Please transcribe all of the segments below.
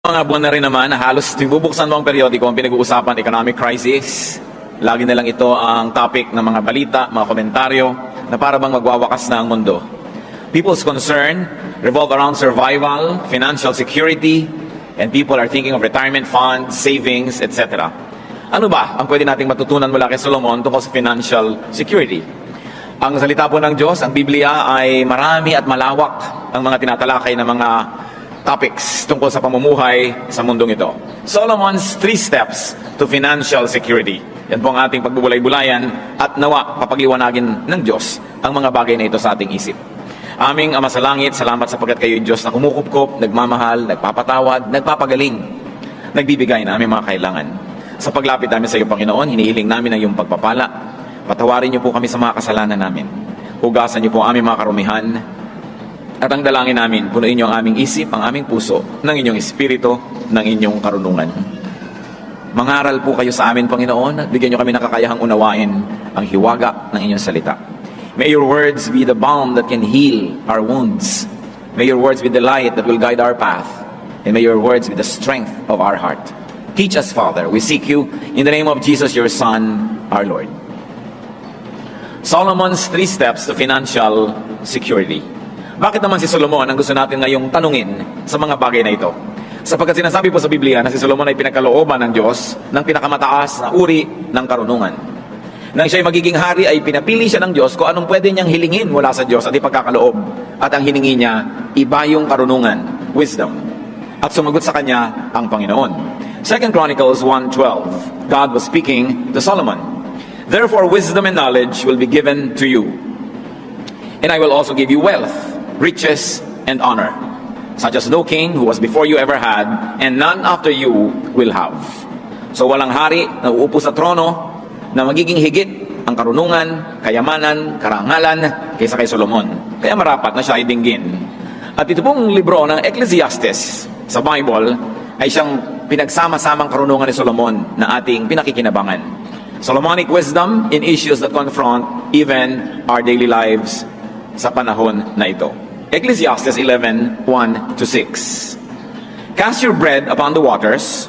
Mga buwan na rin naman na halos bubuksan mo ang periodiko ang pinag-uusapan economic crisis. Lagi na lang ito ang topic ng mga balita, mga komentaryo na para bang magwawakas na ang mundo. People's concern revolve around survival, financial security, and people are thinking of retirement funds, savings, etc. Ano ba ang pwede nating matutunan mula kay Solomon tungkol sa financial security? Ang salita po ng Diyos, ang Biblia ay marami at malawak ang mga tinatalakay na mga topics tungkol sa pamumuhay sa mundong ito. Solomon's 3 steps to financial security. Yan po ang ating pagbubulay-bulayan at nawa papagliwanagin ng Diyos ang mga bagay na ito sa ating isip. Aming Ama sa Langit, salamat sapagkat kayo Diyos na kumukupkop, nagmamahal, nagpapatawad, nagpapagaling, nagbibigay na aming mga kailangan. Sa paglapit namin sa iyo, Panginoon, hinihiling namin ang iyong pagpapala. Patawarin niyo po kami sa mga kasalanan namin. Hugasan niyo po ang aming mga karumihan. At ang dalangin namin, punuin niyo ang aming isip, ang aming puso, ng inyong espiritu, ng inyong karunungan. Mangaral po kayo sa amin, Panginoon, at bigyan niyo kami ng kakayahang unawain ang hiwaga ng inyong salita. May your words be the balm that can heal our wounds. May your words be the light that will guide our path. And may your words be the strength of our heart. Teach us, Father. We seek you in the name of Jesus, your Son, our Lord. Solomon's 3 steps to financial security. Bakit naman si Solomon ang gusto natin ngayong tanungin sa mga bagay na ito? Sapagkat sinasabi po sa Biblia na si Solomon ay pinagkalooban ng Diyos ng pinakamataas na uri ng karunungan. Nang siya'y magiging hari ay pinapili siya ng Diyos kung anong pwede niyang hilingin mula sa Diyos at ipagkakaloob. At ang hiningi niya, iba yung karunungan, wisdom. At sumagot sa kanya ang Panginoon. 2 Chronicles 1:12, God was speaking to Solomon. Therefore wisdom and knowledge will be given to you. And I will also give you wealth, riches, and honor, such as no king who was before you ever had, and none after you will have. So walang hari na uupo sa trono na magiging higit ang karunungan, kayamanan, karangalan kaysa kay Solomon. Kaya marapat na siya ay dinggin. At ito pong libro ng Ecclesiastes sa Bible ay siyang pinagsama-samang karunungan ni Solomon na ating pinakikinabangan. Solomonic wisdom in issues that confront even our daily lives sa panahon na ito. Ecclesiastes 11:1-6. Cast your bread upon the waters,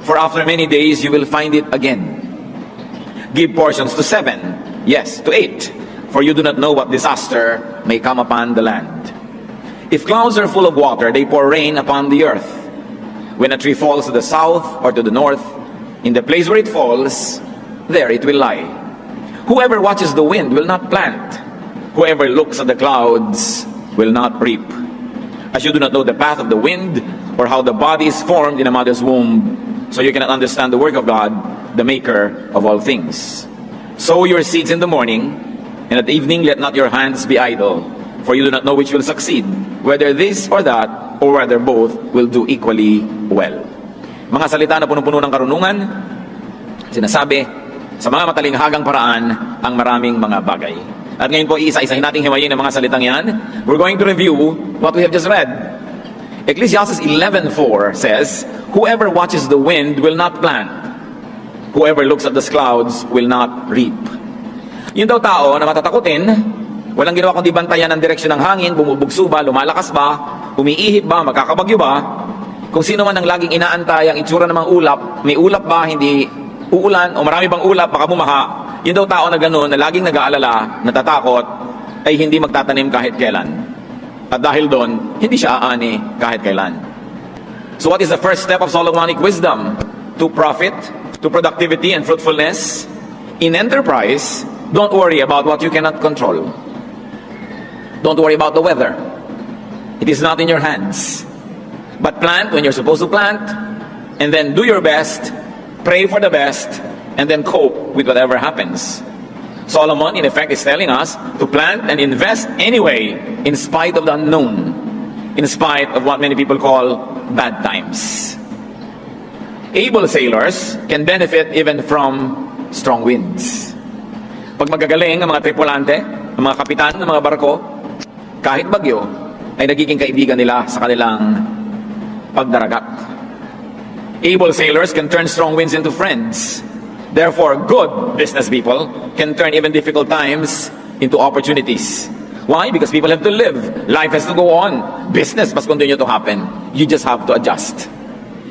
for after many days you will find it again. Give portions to 7, yes, to 8, for you do not know what disaster may come upon the land. If clouds are full of water, they pour rain upon the earth. When a tree falls to the south or to the north, in the place where it falls, there it will lie. Whoever watches the wind will not plant. Whoever looks at the clouds will not reap. As you do not know the path of the wind, or how the body is formed in a mother's womb, so you cannot understand the work of God, the maker of all things. Sow your seeds in the morning, and at evening let not your hands be idle, for you do not know which will succeed, whether this or that, or whether both will do equally well. Mga salita na punong-puno ng karunungan, sinasabi sa mga matalinghagang paraan ang maraming mga bagay. At ngayon po, isa-isahin nating himayin ang mga salitang yan. We're going to review what we have just read. Ecclesiastes 11:4 says, whoever watches the wind will not plant. Whoever looks at the clouds will not reap. Yung daw tao na matatakutin, walang ginawa kundi bantayan ang direksyon ng hangin, bumubugso ba, lumalakas ba, umiihip ba, magkakabagyo ba, kung sino man ang laging inaantay ang itsura ng mga ulap, may ulap ba, hindi uulan, o marami bang ulap, baka bumaha. Yung daw tao na gano'n, na laging nag-aalala, natatakot, ay hindi magtatanim kahit kailan. At dahil doon, hindi siya aani kahit kailan. So what is the first step of Solomonic wisdom? To profit, to productivity and fruitfulness. In enterprise, don't worry about what you cannot control. Don't worry about the weather. It is not in your hands. But plant when you're supposed to plant, and then do your best, pray for the best, and then cope with whatever happens. Solomon, in effect, is telling us to plant and invest anyway, in spite of the unknown, in spite of what many people call bad times. Able sailors can benefit even from strong winds. Pag magagaling ang mga tripulante, ang mga kapitan ng mga barko, kahit bagyo, ay nagiging kaibigan nila sa kanilang pagdaragat. Able sailors can turn strong winds into friends. Therefore, good business people can turn even difficult times into opportunities. Why? Because people have to live. Life has to go on. Business must continue to happen. You just have to adjust.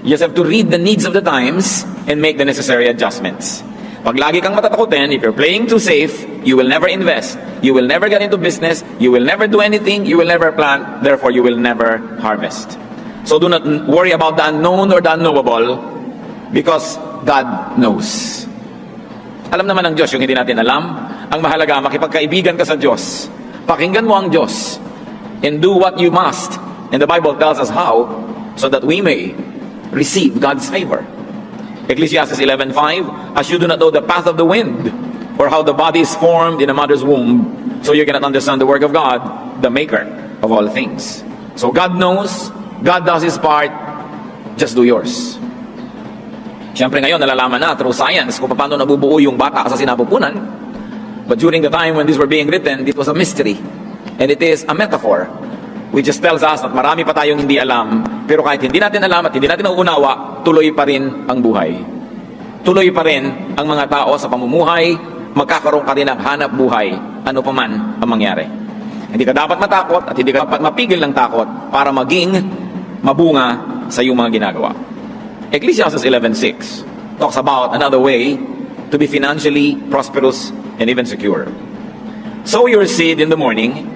You just have to read the needs of the times and make the necessary adjustments. Pag lagi kang matatakutin, if you're playing too safe, you will never invest. You will never get into business. You will never do anything. You will never plant. Therefore, you will never harvest. So do not worry about the unknown or the unknowable because God knows. Alam naman ng Diyos yung hindi natin alam. Ang mahalaga, makipagkaibigan ka sa Diyos. Pakinggan mo ang Diyos and do what you must. And the Bible tells us how, so that we may receive God's favor. Ecclesiastes 11:5, as you do not know the path of the wind, or how the body is formed in a mother's womb, so you cannot understand the work of God, the maker of all things. So God knows, God does His part, just do yours. Siyempre ngayon, nalalaman na through science kung paano nabubuo yung bata sa sinapupunan. But during the time when these were being written, it was a mystery. And it is a metaphor, which just tells us that marami pa tayong hindi alam, pero kahit hindi natin alam at hindi natin nauunawa, tuloy pa rin ang buhay. Tuloy pa rin ang mga tao sa pamumuhay, magkakaroon ka rin ng hanap buhay, ano pa man ang mangyari. Hindi ka dapat matakot at hindi ka dapat mapigil ng takot para maging mabunga sa iyong mga ginagawa. Ecclesiastes 11:6 talks about another way to be financially prosperous and even secure. Sow your seed in the morning,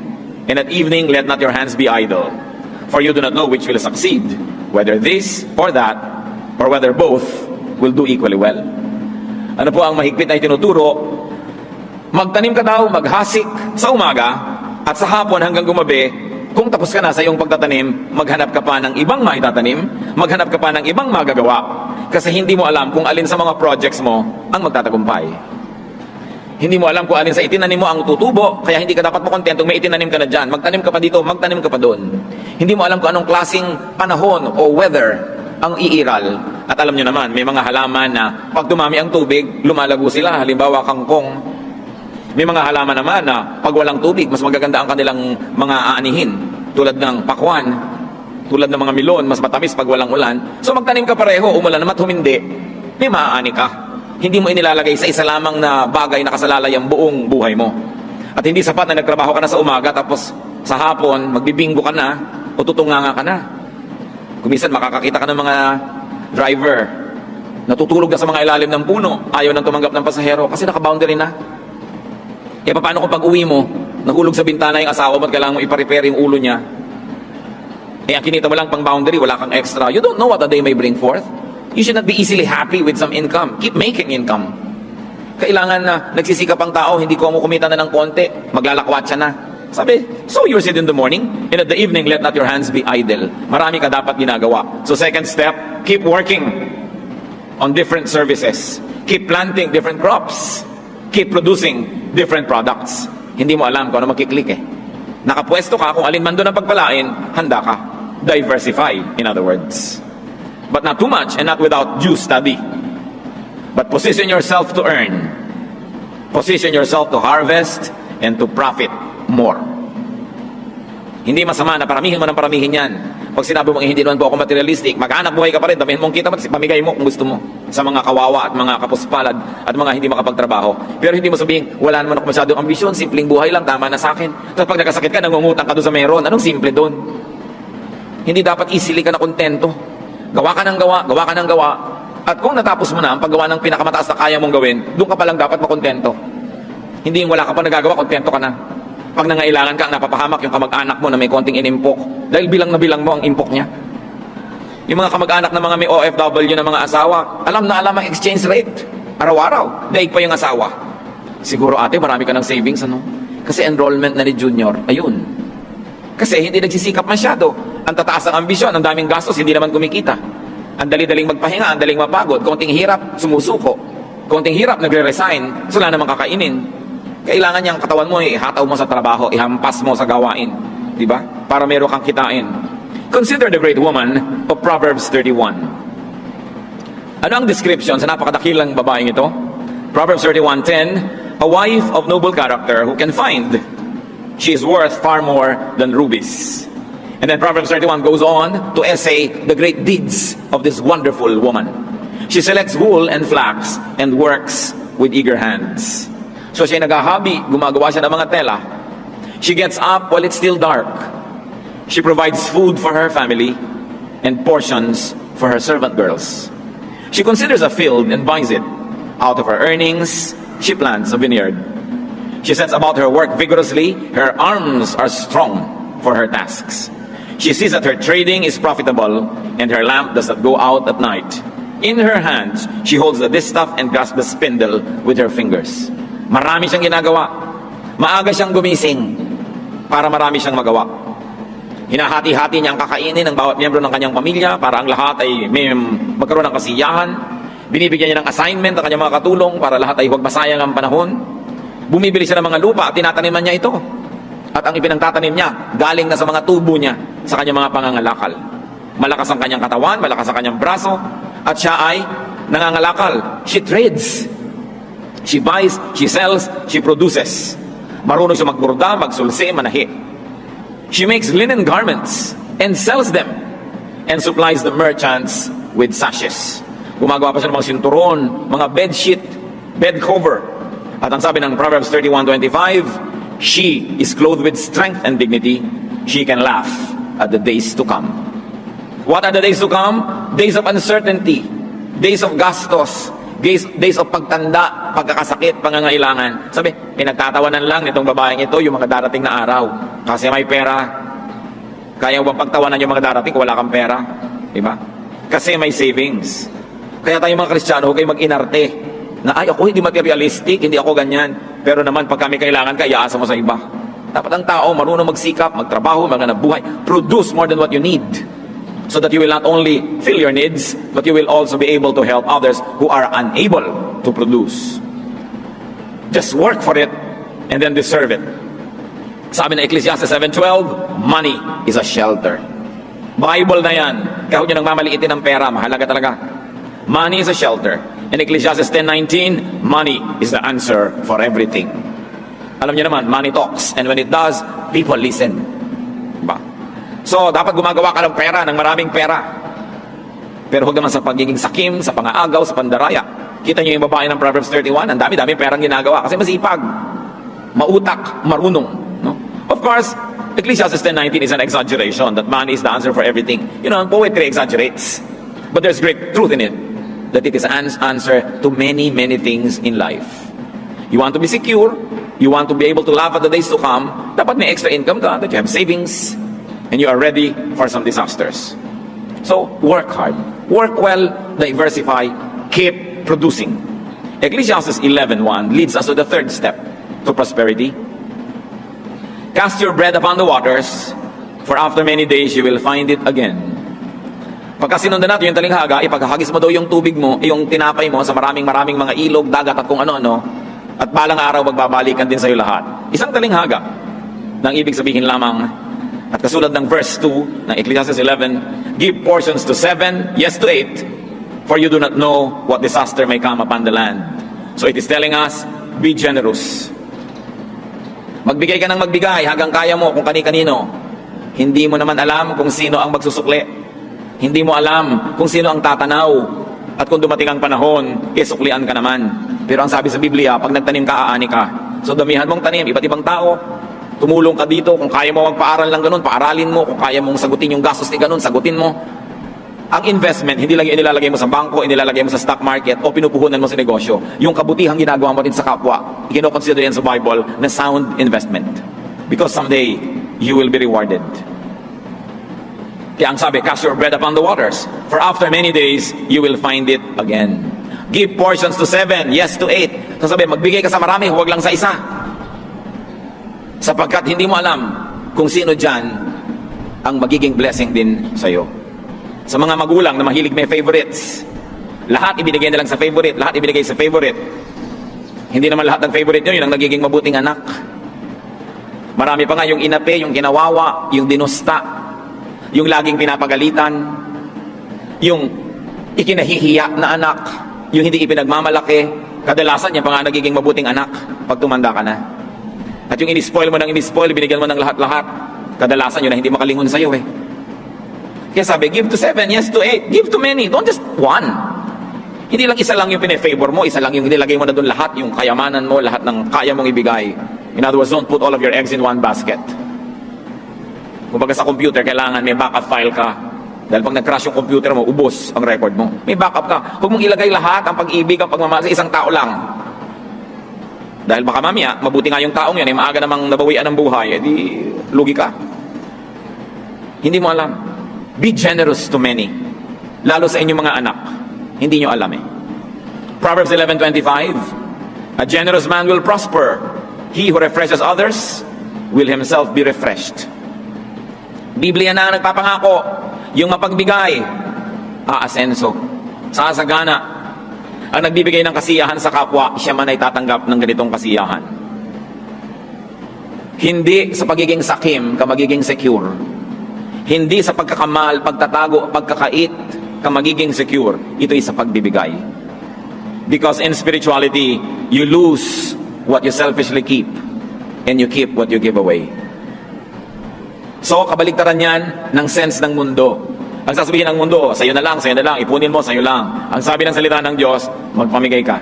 and at evening let not your hands be idle, for you do not know which will succeed, whether this or that, or whether both will do equally well. Ano po ang mahigpit na itinuturo? Magtanim ka daw, maghasik sa umaga, at sa hapon hanggang gumabi, kung tapos ka na sa iyong pagtatanim, maghanap ka pa ng ibang maitatanim, maghanap ka pa ng ibang magagawa, kasi hindi mo alam kung alin sa mga projects mo ang magtatagumpay. Hindi mo alam kung alin sa itinanim mo ang tutubo, kaya hindi ka dapat makontentong may itinanim ka na dyan. Magtanim ka pa dito, magtanim ka pa doon. Hindi mo alam kung anong klaseng panahon o weather ang iiral. At alam nyo naman, may mga halaman na pag dumami ang tubig, lumalago sila. Halimbawa, kangkong. May mga halaman naman na pag walang tubig, mas magaganda ang kanilang mga aanihin. Tulad ng pakwan, tulad ng mga milon, mas matamis pag walang ulan. So magtanim ka pareho, umulan naman at humindi, may maaani ka. Hindi mo inilalagay sa isa lamang na bagay na kasalalay ang buong buhay mo. At hindi sapat na nagtrabaho ka na sa umaga tapos sa hapon magbibinggo ka na o tutunganga ka na. Kuminsan makakakita ka ng mga driver natutulog na sa mga ilalim ng puno, ayaw nang tumanggap ng pasahero kasi naka-boundary na. E paano kung pag uwi mo, nahulog sa bintana yung asawa mo at kailangan mo ipa-repair yung ulo niya? Eh ang kinita mo lang pang boundary, wala kang extra. You don't know what a day may bring forth. You should not be easily happy with some income. Keep making income. Kailangan na nagsisikap ang tao, hindi ko mo kumita na ng konti, maglalakwat siya na. Sabi, sow your seed in the morning, and at the evening, let not your hands be idle. Marami ka dapat ginagawa. So second step, keep working on different services. Keep planting different crops. Keep producing different products. Hindi mo alam kung ano magkiklik eh. Nakapwesto ka, kung alin man doon ang pagpalain, handa ka. Diversify, in other words. But not too much and not without due study. But position yourself to earn. Position yourself to harvest and to profit more. Hindi masama na paramihin mo ng paramihin yan. Pag sinabi mo, hindi naman po ako materialistic, mag-anak buhay ka pa rin, damihin mong kita, pamigay mo kung gusto mo sa mga kawawa at mga kapuspalad at mga hindi makapagtrabaho. Pero hindi mo sabihin, wala naman ako masyadong ambisyon, simpleng buhay lang, tama na sa akin. Tapos pag nagkasakit ka, nangungutang ka doon sa meron. Anong simple doon? Hindi dapat easily ka na kontento. Gawa ka ng gawa, gawa ka ng gawa. At kung natapos mo na ang paggawa ng pinakamataas na kaya mong gawin, doon ka pa lang dapat makontento. Hindi yung wala ka pa nagagawa, kontento ka na. Pag nangailangan ka, napapahamak yung kamag-anak mo na may konting inimpok. Dahil bilang na bilang mo ang impok niya. Yung mga kamag-anak na mga may OFW na mga asawa, alam na alam ang exchange rate. Araw-araw, daig pa yung asawa. Siguro ate, marami ka ng savings, ano? Kasi enrollment na ni Junior, ayun. Kasi hindi nagsisikap masyado. Ang tataas ang ambisyon, ang daming gastos, hindi naman kumikita. Ang dali-daling magpahinga, ang daling mapagod. Konting hirap, sumusuko. Konting hirap, nagre-resign. So, wala namang kakainin. Kailangan niyang katawan mo, ihataw mo sa trabaho, ihampas mo sa gawain. Diba? Para meron kang kitain. Consider the great woman of Proverbs 31. Ano ang description sa napakadakilang babaeng ito? Proverbs 31:10, a wife of noble character who can find. She is worth far more than rubies. And then Proverbs 31 goes on to essay the great deeds of this wonderful woman. She selects wool and flax and works with eager hands. So siya naghahabi, gumagawa siya ng mga tela. She gets up while it's still dark. She provides food for her family and portions for her servant girls. She considers a field and buys it. Out of her earnings, she plants a vineyard. She sets about her work vigorously. Her arms are strong for her tasks. She sees that her trading is profitable, and her lamp does not go out at night. In her hands, she holds the distaff and grasps the spindle with her fingers. Marami siyang ginagawa. Maaga siyang gumising para marami siyang magawa. Hinahati-hati niya ang kakainin ng bawat miyembro ng kanyang pamilya para ang lahat ay may magkaroon ng kasiyahan. Binibigyan niya ng assignment ang kanyang mga katulong para lahat ay huwag masayang ang panahon. Bumibili siya ng mga lupa at tinataniman niya ito. At ang ipinagtatanim niya, galing na sa mga tubo niya, sa kanyang mga pangangalakal. Malakas ang kanyang katawan, malakas ang kanyang braso, at siya ay nangangalakal. She trades. She buys, she sells, she produces. Marunong siya magburda, magsulsi, manahi. She makes linen garments and sells them and supplies the merchants with sashes. Gumagawa pa siya ng mga sinturon, mga bedsheet, bed cover. At ang sabi ng Proverbs 31:25, she is clothed with strength and dignity. She can laugh at the days to come. What are the days to come? Days of uncertainty, days of gastos, days of pagtanda, pagkakasakit, pangangailangan. Sabi, pinagtatawanan lang nitong babaeng ito yung mga darating na araw. Kasi may pera. Kaya mo bang pagtawanan yung mga darating kung wala kang pera? Diba? Kasi may savings. Kaya tayo mga Kristiyano, huwag kayo mag-inarte. Na ay, ako hindi materialistic, hindi ako ganyan. Pero naman, pag kami kailangan ka, iaasa mo sa iba. Dapat ang tao marunong magsikap, magtrabaho, maghanap buhay. Produce more than what you need. So that you will not only fill your needs, but you will also be able to help others who are unable to produce. Just work for it and then deserve it. Sabi na Ecclesiastes 7:12, money is a shelter. Bible na yan. Kaya huwag nyo nang mamaliitin ng pera. Mahalaga talaga. Money is a shelter. In Ecclesiastes 10:19, money is the answer for everything. Alam niyo naman, money talks. And when it does, people listen. Diba? So, dapat gumagawa ka ng pera, ng maraming pera. Pero huwag naman sa pagiging sakim, sa pangaagaw, sa pandaraya. Kita niyo yung babae ng Proverbs 31, ang dami-dami perang ginagawa kasi masipag, mautak, marunong. No? Of course, Ecclesiastes 10:19 is an exaggeration that money is the answer for everything. You know, poetry exaggerates. But there's great truth in it, that it is an answer to many, many things in life. You want to be secure, you want to be able to laugh at the days to come, dapat may extra income ka, that you have savings, and you are ready for some disasters. So, work hard. Work well, diversify, keep producing. Ecclesiastes 11:1 leads us to the third step to prosperity. Cast your bread upon the waters, for after many days you will find it again. Pagka sinundan natin yung talinghaga, ipaghahagis mo daw yung tubig mo, yung tinapay mo sa maraming mga ilog, dagat at kung ano-ano, at balang araw magbabalikan din sa iyo lahat. Isang talinghaga, nang ibig sabihin lamang. At kasulad ng verse 2 ng Ecclesiastes 11, give portions to 7, yes to 8, for you do not know what disaster may come upon the land. So it is telling us, be generous. Magbigay ka ng magbigay hanggang kaya mo kung kani-kanino. Hindi mo naman alam kung sino ang magsusukli. Hindi mo alam kung sino ang tatanaw. At kung dumating ang panahon, isuklian ka naman. Pero ang sabi sa Biblia, pag nagtanim ka, aani ka. So damihan mong tanim, iba't ibang tao. Tumulong ka dito, kung kaya mo magpaaral lang ganun, paaralin mo. Kung kaya mong sagutin yung gastos ni ganun, sagutin mo. Ang investment, hindi lang inilalagay mo sa bangko, inilalagay mo sa stock market, o pinupuhunan mo sa negosyo. Yung kabutihang ginagawa mo din sa kapwa, ikinoconsider yan sa Bible na sound investment. Because someday, you will be rewarded. Kaya ang sabi, cast your bread upon the waters, for after many days, you will find it again. Give portions to 7, yes to 8. So sabi, magbigay ka sa marami, huwag lang sa isa. Sapagkat hindi mo alam kung sino dyan ang magiging blessing din sa iyo. Sa mga magulang na mahilig may favorites, lahat ibinigay na lang sa favorite, lahat ibinigay sa favorite. Hindi naman lahat ng favorite nyo, yun ang nagiging mabuting anak. Marami pa nga yung inape, yung kinawawa, yung dinusta, yung laging pinapagalitan, yung ikinahihiya na anak, yung hindi ipinagmamalaki, kadalasan yan pa nga nagiging mabuting anak pag tumanda ka na. At yung in-spoil mo ng in-spoil, binigyan mo ng lahat-lahat, kadalasan yun na hindi makalingon sa'yo eh. Kaya sabi, give to 7, yes to 8, give to many, don't just one. Hindi lang isa lang yung pine-favor mo, isa lang yung nilagay mo na doon lahat, yung kayamanan mo, lahat ng kaya mong ibigay. In other words, don't put all of your eggs in one basket. Kung baga sa computer, kailangan may backup file ka. Dahil pag nag-crash yung computer mo, ubos ang record mo. May backup ka. Huwag mong ilagay lahat ang pag-ibig, ang pagmamahal sa isang tao lang. Dahil baka mamaya, mabuti nga yung taong yan, maaga namang nabawian ng buhay, edi lugi ka. Hindi mo alam. Be generous to many. Lalo sa inyong mga anak. Hindi nyo alam eh. Proverbs 11:25, a generous man will prosper. He who refreshes others will himself be refreshed. Biblia na nagpapangako, yung mapagbigay, aasenso, sasagana. Ang nagbibigay ng kasiyahan sa kapwa, siya man ay tatanggap ng ganitong kasiyahan. Hindi sa pagiging sakim ka magiging secure. Hindi sa pagkakamal, pagtatago, pagkakait ka magiging secure. Ito ay sa pagbibigay. Because in spirituality, you lose what you selfishly keep and you keep what you give away. So, kabaligtaran yan ng sense ng mundo. Ang sasabihin ng mundo, sa'yo na lang, ipunin mo, sa'yo lang. Ang sabi ng salita ng Diyos, magpamigay ka.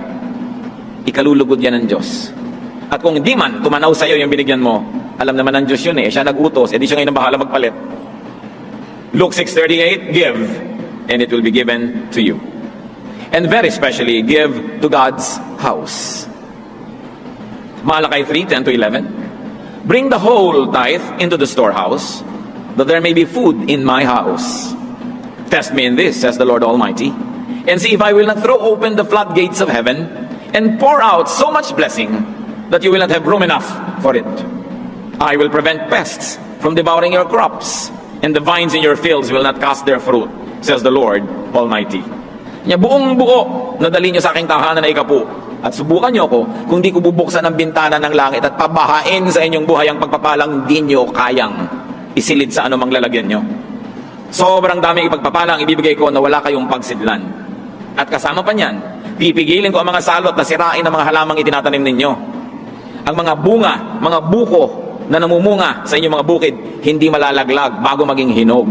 Ikalulugod yan ng Diyos. At kung hindi man tumanaw sa'yo yung binigyan mo, alam naman ng Diyos yun eh. Siya nag-utos, edi siya ngayon ang bahala magpalit. Luke 6:38, give, and it will be given to you. And very especially, give to God's house. Malakay 3:10-11. Bring the whole tithe into the storehouse, that there may be food in my house. Test me in this, says the Lord Almighty, and see if I will not throw open the floodgates of heaven and pour out so much blessing that you will not have room enough for it. I will prevent pests from devouring your crops, and the vines in your fields will not cast their fruit, says the Lord Almighty. Buong buo na dali nyo sa aking tahanan na ikapu, at subukan nyo ako kung di ko bubuksan ang bintana ng langit at pabahain sa inyong buhay ang pagpapalang di nyo kayang isilid sa anumang lalagyan nyo. Sobrang daming ipagpapalang ibibigay ko na wala kayong pagsidlan. At kasama pa niyan, pipigilin ko ang mga salot na sirain ng mga halamang itinatanim ninyo. Ang mga bunga, mga buko na namumunga sa inyong mga bukid, hindi malalaglag bago maging hinog.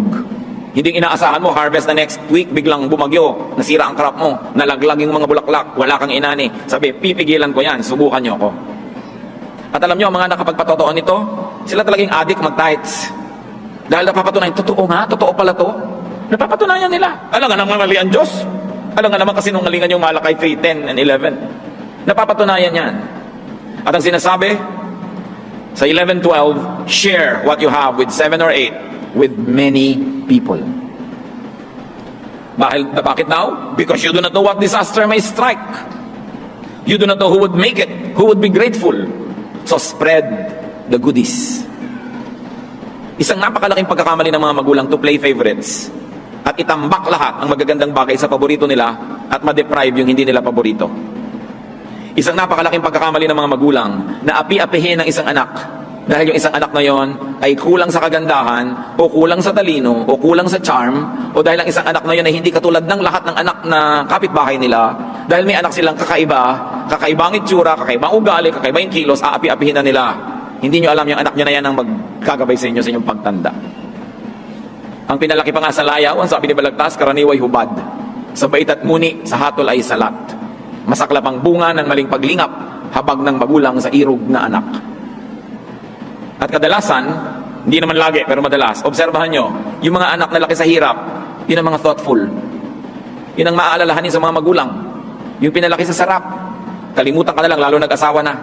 Hindi inaasahan mo, harvest na next week, biglang bumagyo, nasira ang crop mo, nalaglag yung mga bulaklak, wala kang inani. Sabi, pipigilan ko yan, subukan nyo ako. At alam nyo, mga nakapagpatotoo nito, sila talagang addict mag-tithes. Dahil napapatunayan, totoo nga, totoo pala to. Napapatunayan nila. Alam nga naman mali ang Diyos. Alam nga naman kasi nung ngalingan yung Malakay 3:10 and 11. Napapatunayan yan. At ang sinasabi, sa 11:12, share what you have with 7 or 8 with many people. Bakit now? Because you do not know what disaster may strike. You do not know who would make it, who would be grateful. So spread the goodies. Isang napakalaking pagkakamali ng mga magulang to play favorites at itambak lahat ang magagandang bagay sa paborito nila at ma-deprive yung hindi nila paborito. Isang napakalaking pagkakamali ng mga magulang na api-apihin ng isang anak dahil yung isang anak na yon ay kulang sa kagandahan o kulang sa talino o kulang sa charm o dahil ang isang anak na yon ay hindi katulad ng lahat ng anak na kapitbahay nila dahil may anak silang kakaibang itsura, kakaibang ugali, kakaibang kilos, aapi-apihin na nila. Hindi nyo alam yung anak nyo na yan ang magkagabay sa inyo sa inyong pagtanda. Ang pinalaki pa nga sa layaw, ang sabi ni Balagtas, karaniway hubad. Sa bait at muni, sa hatol ay salat. Masaklap ang bunga ng maling paglingap, habag ng magulang sa irog na anak. At kadalasan, hindi naman lagi, pero madalas, obserbahan nyo, yung mga anak na laki sa hirap, yun ang mga thoughtful. Yun ang maaalalahanin sa mga magulang. Yung pinalaki sa sarap, kalimutan ka na lang, lalo nag-asawa na.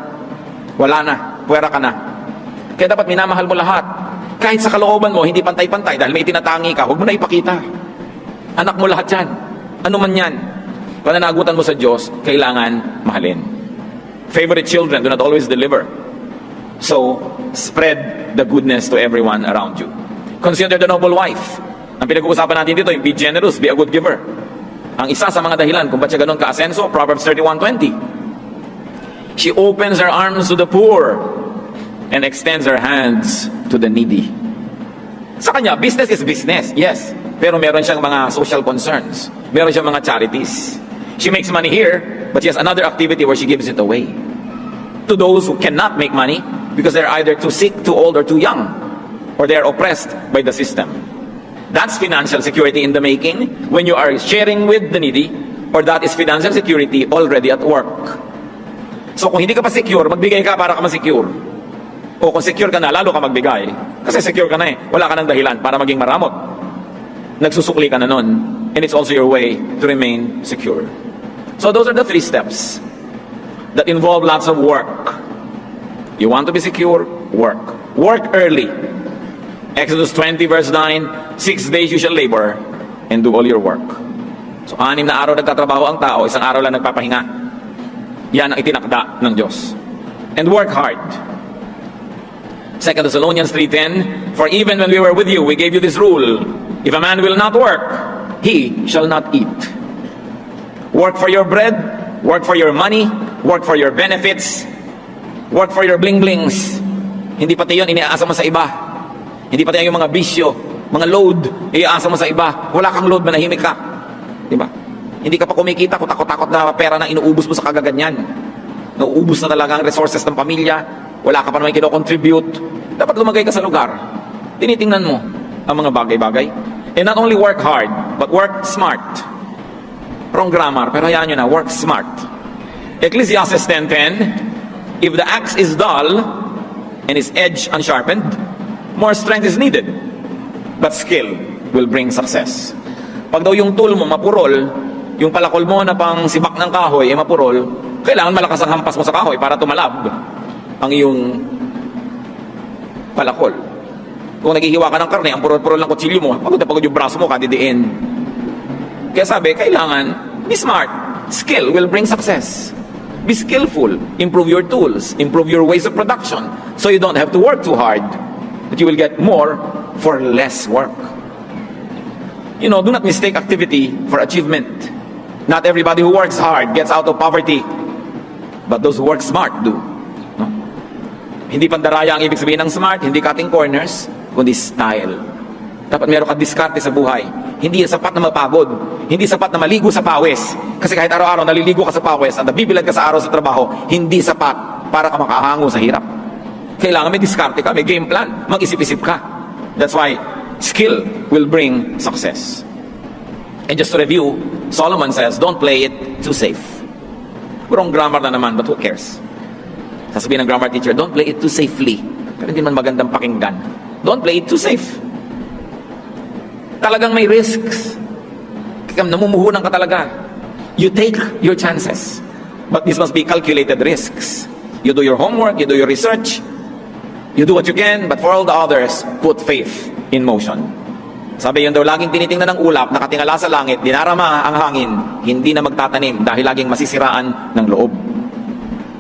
Wala na, puwera ka na. Kaya dapat minamahal mo lahat. Kahit sa kalooban mo, hindi pantay-pantay, dahil may itinatangi ka, huwag mo na ipakita. Anak mo lahat yan. Ano man yan. Pananagutan mo sa Diyos, kailangan mahalin. Favorite children do not always deliver. So, spread the goodness to everyone around you. Consider the noble wife. Ang pinag-uusapan natin dito, be generous, be a good giver. Ang isa sa mga dahilan kung ba't siya ganun ka-asenso, Proverbs 31:20. She opens her arms to the poor and extends her hands to the needy. Sa kanya, business is business, yes. Pero meron siyang mga social concerns. Meron siyang mga charities. She makes money here, but she has another activity where she gives it away. To those who cannot make money, because they're either too sick, too old, or too young, or they're oppressed by the system. That's financial security in the making when you are sharing with the needy, or that is financial security already at work. So kung hindi ka pa secure, magbigay ka para ka ma-secure. O kung secure ka na, lalo ka magbigay. Kasi secure ka na eh. Wala ka ng dahilan para maging maramot. nagsusukli ka na nun. And it's also your way to remain secure. So those are the 3 steps that involve lots of work. You want to be secure? Work. Work early. Exodus 20 verse 9, 6 days you shall labor and do all your work. So 6 na araw nagtatrabaho ang tao, 1 araw lang nagpapahinga. Yan ang itinakda ng Diyos. And work hard. 2 Thessalonians 3:10, for even when we were with you, we gave you this rule, if a man will not work, he shall not eat. Work for your bread, work for your money, work for your benefits, work for your bling-blings. Hindi pati yun, iniaasa mo sa iba. Hindi pati yung mga bisyo, mga load, iaasa mo sa iba. Wala kang load, manahimik ka. Diba? Hindi ka pa kumikita, kutakot-takot na pera na inuubos mo sa kagaganyan. Nauubos na talaga ang resources ng pamilya. Wala ka pa naman kino-contribute. Dapat lumagay ka sa lugar. Tinitingnan mo ang mga bagay-bagay. And not only work hard, but work smart. Wrong grammar, pero hayaan nyo na, work smart. Ecclesiastes 10:10, if the axe is dull and its edge unsharpened, more strength is needed, but skill will bring success. Pag daw yung tool mo mapurol, yung palakol mo na pang sibak ng kahoy ay mapurol, kailangan malakas ang hampas mo sa kahoy para tumalab ang iyong palakol. Kung naghihiwa ka ng karne, ang purol-purol ng kutsilyo mo, pagod na pagod yung braso mo, kadidiin. Kaya sabi, kailangan, be smart. Skill will bring success. Be skillful. Improve your tools. Improve your ways of production. So you don't have to work too hard. But you will get more for less work. You know, do not mistake activity for achievement. Not everybody who works hard gets out of poverty. But those who work smart do. No? Hindi pandaraya ang ibig sabihin ng smart, hindi cutting corners, kundi style. Dapat meron ka diskarte sa buhay. Hindi sapat na mapagod. Hindi sapat na maligo sa pawis. Kasi kahit araw-araw naliligo ka sa pawis at nabibilad ka sa araw sa trabaho, hindi sapat para ka makahango sa hirap. Kailangan may diskarte ka, may game plan, mag-isip-isip ka. That's why skill will bring success. And just to review, Solomon says, don't play it too safe. Wrong grammar na naman, but who cares? Sasabihin ng grammar teacher, don't play it too safely. Pero hindi man magandang pakinggan. Don't play it too safe. Talagang may risks. Namumuhunan ka talaga. You take your chances. But this must be calculated risks. You do your homework, you do your research, you do what you can, but for all the others, put faith in motion. Sabi yun daw, laging tinitingnan ng ulap, nakatingala sa langit, dinarama ang hangin, hindi na magtatanim dahil laging masisiraan ng loob.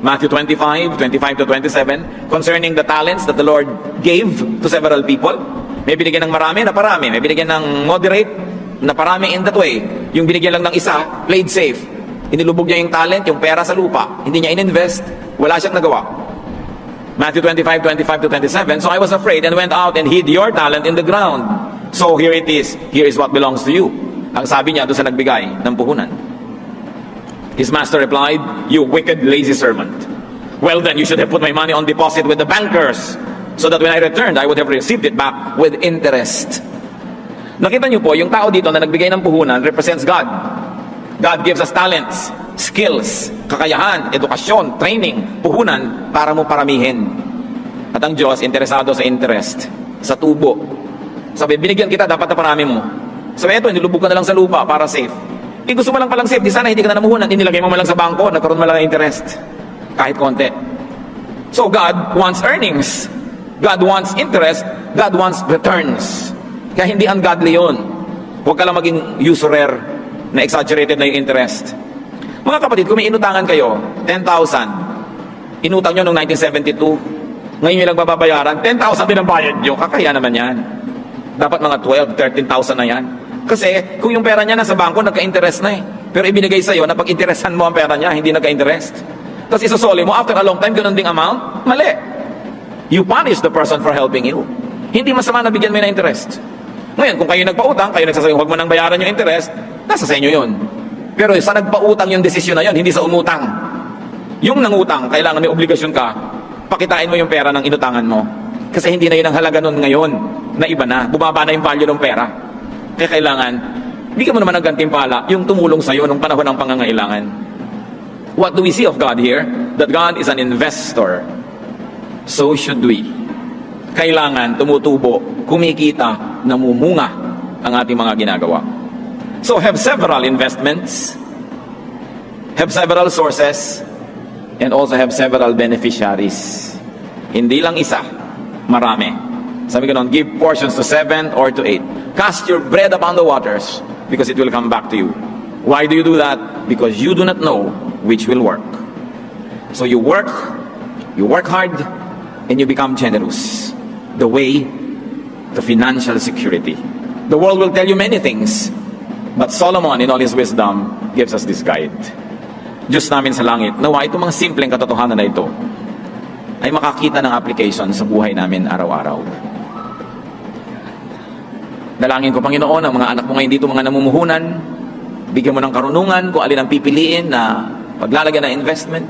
Matthew 25:25-27, concerning the talents that the Lord gave to several people. May binigyan ng marami na parami, may binigyan ng moderate na parami in that way. Yung binigyan lang ng isa, played safe. Inilubog niya yung talent, yung pera sa lupa. Hindi niya ininvest, wala siyang nagawa. Matthew 25:25-27, so I was afraid and went out and hid your talent in the ground. So here it is, here is what belongs to you. Ang sabi niya doon sa nagbigay ng puhunan. His master replied, you wicked, lazy servant. Well then, you should have put my money on deposit with the bankers, so that when I returned, I would have received it back with interest. Nakita niyo po, yung tao dito na nagbigay ng puhunan represents God. God gives us talents, skills, kakayahan, edukasyon, training, puhunan para mo paramihin. At ang Diyos, interesado sa interest, sa tubo. Sabi, binigyan kita, dapat na parami mo. Sabi, eto, nilubog ka na lang sa lupa para safe. Gusto mo lang palang safe, di sana hindi ka na namuhunan, inilagay mo lang sa bangko, nagkaroon mo lang ng interest. Kahit konti. So God wants earnings. God wants interest. God wants returns. Kaya hindi ungodly yun. Huwag ka lang maging usurer na exaggerated na yung interest. Mga kapatid, kung may inutangan kayo, 10,000. Inutang nyo noong 1972. Ngayon nyo lang bababayaran, 10,000 din ang bayad nyo. Kakaya naman yan. Dapat mga 12,000, 13,000 na yan. Kasi kung yung pera niya nasa bangko, nagka-interest na eh. Pero ibinigay sa'yo na pag-interesan mo ang pera niya, hindi nagka-interest. Tapos isosoli mo, after a long time, ganun ding amount, mali. You punish the person for helping you. Hindi masama na bigyan mo na interest. Ngayon, kung kayo nagpautang, kayo nagsasabi, huwag mo nang bayaran yung interest, nasa sa inyo yun. Pero sa nagpautang yung desisyon na yun, hindi sa umutang. Yung nangutang, kailangan may obligasyon ka, pakitain mo yung pera ng inutangan mo. Kasi hindi na yun ang halaga nun ngayon, na iba na, bumaba na yung value ng pera. Kaya kailangan, bigyan mo naman ng gantimpala yung tumulong sa'yo nung panahon ng pangangailangan. What do we see of God here? That God is an investor. So should we. Kailangan tumutubo, kumikita, namumunga ang ating mga ginagawa. So have several investments, have several sources, and also have several beneficiaries. Hindi lang isa, marami. Sabi ko noon, give portions to 7 or to 8. Cast your bread upon the waters because it will come back to you. Why do you do that? Because you do not know which will work. So you work hard, and you become generous. The way to financial security. The world will tell you many things, but Solomon in all his wisdom gives us this guide. Diyos namin sa langit, nawa itong mga simpleng katotohanan na ito ay makakita ng application sa buhay namin araw-araw. Dalangin ko, Panginoon, ang mga anak mo ngayon dito, mga namumuhunan, bigyan mo ng karunungan kung alin ang pipiliin na paglalagyan ng investment.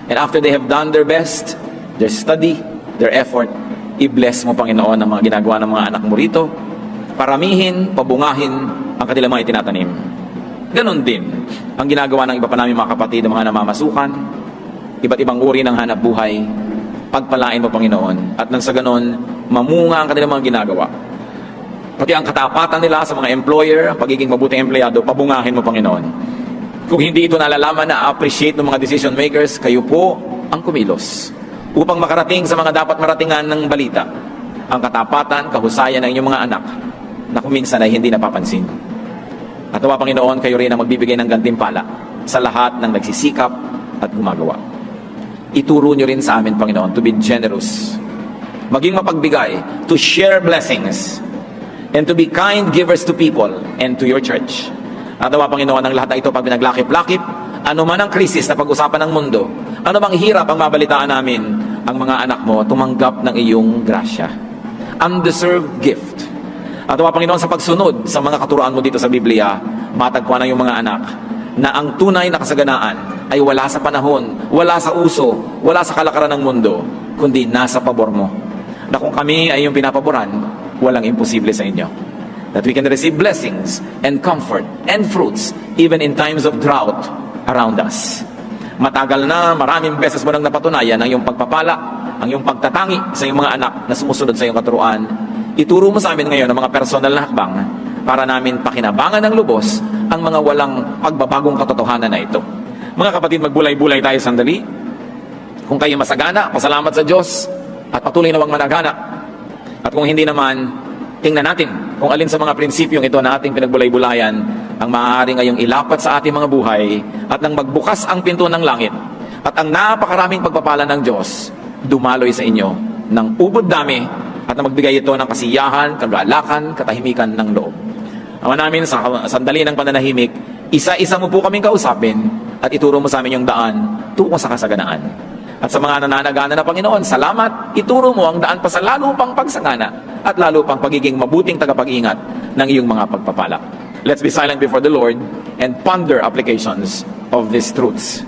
And after they have done their best, their study, their effort, i-bless mo, Panginoon, ang mga ginagawa ng mga anak mo rito. Paramihin, pabungahin ang kanilang mga itinatanim. Ganon din ang ginagawa ng iba pa namin mga kapatid, mga namamasukan, iba't ibang uri ng hanap buhay. Pagpalain mo, Panginoon, at nang sa ganon, mamunga ang kanilang mga ginagawa. Pati ang katapatan nila sa mga employer, ang pagiging mabuting empleyado, pabungahin mo, Panginoon. Kung hindi ito nalalaman na appreciate ng mga decision makers, kayo po ang kumilos upang makarating sa mga dapat maratingan ng balita. Ang katapatan, kahusayan ng inyong mga anak na kung minsan ay hindi napapansin. At nawa, Panginoon, kayo rin ang magbibigay ng gantimpala sa lahat ng nagsisikap at gumagawa. Ituro nyo rin sa amin, Panginoon, to be generous, maging mapagbigay, to share blessings, and to be kind givers to people and to your church. At nawa, Panginoon, ang lahat na ito pag pinaglakip-lakip, ano man ang krisis na pag-usapan ng mundo, ano bang hirap ang mabalitaan namin, ang mga anak mo tumanggap ng iyong grasya. Undeserved gift. At nawa, Panginoon, sa pagsunod sa mga katuroan mo dito sa Biblia, matagpuan ng iyong mga anak na ang tunay na kasaganaan ay wala sa panahon, wala sa uso, wala sa kalakaran ng mundo, kundi nasa pabor mo. Na kung kami ay iyong pinapaboran, walang imposible sa inyo. That we can receive blessings and comfort and fruits even in times of drought around us. Matagal na, maraming beses mo nang napatunayan ang iyong pagpapala, ang iyong pagtatangi sa iyong mga anak na sumusunod sa iyong katuruan. Ituro mo sa amin ngayon ang mga personal na hakbang para namin pakinabangan ng lubos ang mga walang pagbabagong katotohanan na ito. Mga kapatid, magbulay-bulay tayo sandali. Kung kayo masagana, pasalamat sa Diyos at patuloy na wang managana. At kung hindi naman, tingnan natin kung alin sa mga prinsipyong ito na ating pinagbulay-bulayan ang maaari ngayong ilapat sa ating mga buhay at nang magbukas ang pinto ng langit at ang napakaraming pagpapala ng Diyos dumaloy sa inyo ng ubod dami at na magbigay ito ng kasiyahan, kagalakan, katahimikan ng loob. Ama namin, sa sandali ng pananahimik, isa-isa mo po kaming kausapin at ituro mo sa amin yung daan tungo sa kasaganaan. At sa mga nananagana na Panginoon, salamat, ituro mo ang daan pa sa lalo pang pagsangana at lalo pang pagiging mabuting tagapag-ingat ng iyong mga pagpapala. Let's be silent before the Lord and ponder applications of these truths.